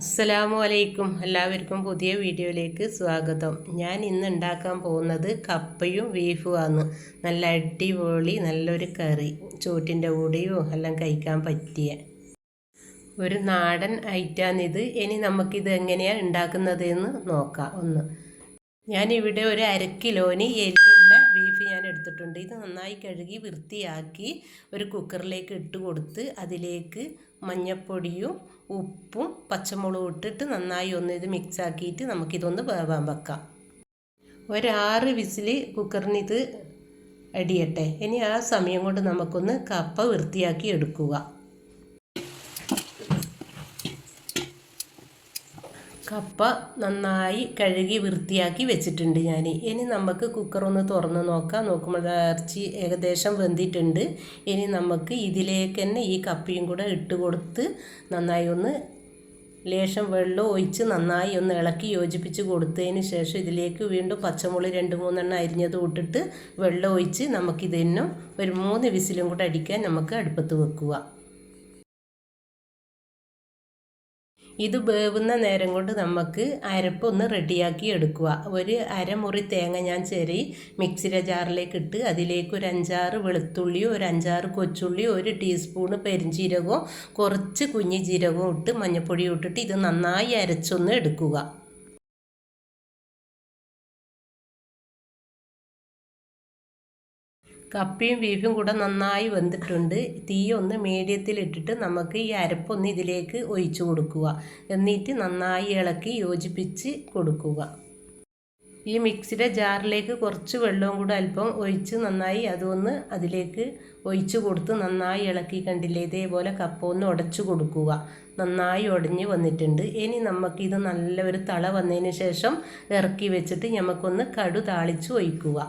അസ്സലാമു അലൈക്കും. എല്ലാവർക്കും പുതിയ വീഡിയോയിലേക്ക് സ്വാഗതം. ഞാൻ ഇന്ന് ഉണ്ടാക്കാൻ പോകുന്നത് കപ്പയും ബീഫുമാണ്. നല്ല അടിപൊളി നല്ലൊരു കറി, ചോറ്റിൻ്റെ കൂടെയോ എല്ലാം കഴിക്കാൻ പറ്റിയ ഒരു നാടൻ ഐറ്റാണിത്. ഇനി നമുക്കിത് എങ്ങനെയാണ് ഉണ്ടാക്കുന്നത് എന്ന് നോക്കാം. ഞാനിവിടെ ഒരു 1/2 കിലോന് എല്ലുള്ള ബീഫ് ഞാൻ എടുത്തിട്ടുണ്ട്. ഇത് നന്നായി കഴുകി വൃത്തിയാക്കി ഒരു കുക്കറിലേക്ക് ഇട്ട് കൊടുത്ത് അതിലേക്ക് മഞ്ഞൾപ്പൊടിയും ഉപ്പും പച്ചമുളകും ഇട്ടിട്ട് നന്നായി ഇത് മിക്സ് ആക്കിയിട്ട് നമുക്കിതൊന്ന് വേവാൻ വെക്കാം. 6 വിസിൽ കുക്കറിന് ഇത് അടിയട്ടെ. ഇനി ആ സമയം കൊണ്ട് നമുക്കൊന്ന് കപ്പ വൃത്തിയാക്കി എടുക്കുക. കപ്പ നന്നായി കഴുകി വൃത്തിയാക്കി വെച്ചിട്ടുണ്ട് ഞാൻ. ഇനി നമുക്ക് കുക്കറൊന്ന് തുറന്ന് നോക്കാം. നോക്കുമ്പോൾ ഇറച്ചി ഏകദേശം വെന്തിട്ടുണ്ട്. ഇനി നമുക്ക് ഇതിലേക്ക് തന്നെ ഈ കപ്പയും കൂടെ ഇട്ട് കൊടുത്ത് നന്നായി ലേശം വെള്ളം ഒഴിച്ച് നന്നായി ഇളക്കി യോജിപ്പിച്ച് കൊടുത്തതിന് ശേഷം ഇതിലേക്ക് വീണ്ടും പച്ചമുളക് 2-3 എണ്ണം അരിഞ്ഞത് ഇട്ടിട്ട് വെള്ളം ഒഴിച്ച് നമുക്കിതിനും ഒരു 3 വിസിലും കൂടെ അടിക്കാൻ നമുക്ക് അടുപ്പത്ത് വെക്കുക. ഇത് വേവുന്ന നേരം കൊണ്ട് നമുക്ക് അരപ്പൊന്ന് റെഡിയാക്കി എടുക്കുക. ഒരു അരമുറി തേങ്ങ ഞാൻ മിക്സിയുടെ ജാറിലേക്ക് ഇട്ട് അതിലേക്ക് ഒരു 5-6 വെളുത്തുള്ളിയോ ഒരു 5-6 കൊച്ചുള്ളിയോ 1 ടീസ്പൂണ് പെരിഞ്ജീരകവും കുറച്ച് കുഞ്ഞി ജീരകവും ഇട്ട് മഞ്ഞൾപ്പൊടിയും ഇട്ടിട്ട് ഇത് നന്നായി അരച്ചൊന്ന് എടുക്കുക. കപ്പയും ബീഫും കൂടെ നന്നായി വെന്തിട്ടുണ്ട്. തീ മീഡിയത്തിലിട്ടിട്ട് നമുക്ക് ഈ അരപ്പൊന്ന് ഇതിലേക്ക് ഒഴിച്ചു കൊടുക്കുക. എന്നിട്ട് നന്നായി ഇളക്കി യോജിപ്പിച്ച് കൊടുക്കുക. ഈ മിക്സിയുടെ ജാറിലേക്ക് കുറച്ച് വെള്ളവും കൂടെ അല്പം ഒഴിച്ച് നന്നായി അതിലേക്ക് ഒഴിച്ച് കൊടുത്ത് നന്നായി ഇളക്കി. കണ്ടില്ലേ, ഇതേപോലെ കപ്പ ഉടച്ചു കൊടുക്കുക. നന്നായി ഉടഞ്ഞ് വന്നിട്ടുണ്ട്. ഇനി നമുക്കിത് നല്ലൊരു തള വന്നതിന് ശേഷം ഇറക്കി വെച്ചിട്ട് നമുക്കൊന്ന് കടു താളിച്ച് ഒഴിക്കുക.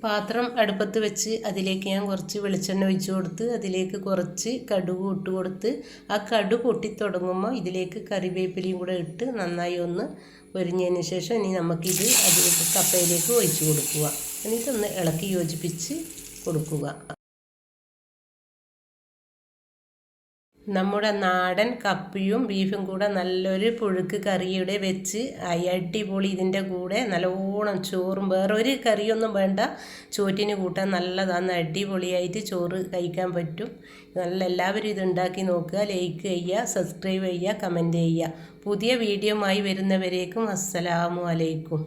പാത്രം അടുപ്പത്ത് വെച്ച് അതിലേക്ക് ഞാൻ കുറച്ച് വെളിച്ചെണ്ണ ഒഴിച്ച് കൊടുത്ത് അതിലേക്ക് കുറച്ച് കടുക് ഇട്ട് കൊടുത്ത് ആ കടുക് പൊട്ടിത്തുടങ്ങുമ്പോൾ ഇതിലേക്ക് കറിവേപ്പിലയും കൂടെ ഇട്ട് നന്നായി പൊരിഞ്ഞതിന് ശേഷം ഇനി നമുക്കിത് അതിലേക്ക് കപ്പയിലേക്ക് ഒഴിച്ച് കൊടുക്കുക. എന്നിട്ടൊന്ന് ഇളക്കി യോജിപ്പിച്ച് കൊടുക്കുക. നമ്മുടെ നാടൻ കപ്പയും ബീഫും കൂടെ നല്ലൊരു പുഴുക്ക് കറിയുടെ വെച്ച് അടിപൊളി. ഇതിൻ്റെ കൂടെ നല്ലോണം ചോറും വേറൊരു കറിയൊന്നും വേണ്ട, ചോറ്റിന് കൂട്ടാൻ നല്ലതാണ്. അടിപൊളിയായിട്ട് ചോറ് കഴിക്കാൻ പറ്റും. എല്ലാവരും ഇത് ഉണ്ടാക്കി നോക്കുക. ലൈക്ക് ചെയ്യുക, സബ്സ്ക്രൈബ് ചെയ്യുക, കമൻറ്റ് ചെയ്യുക. പുതിയ വീഡിയോയുമായി വരുന്നവരേക്കും അസ്സലാമു അലൈക്കും.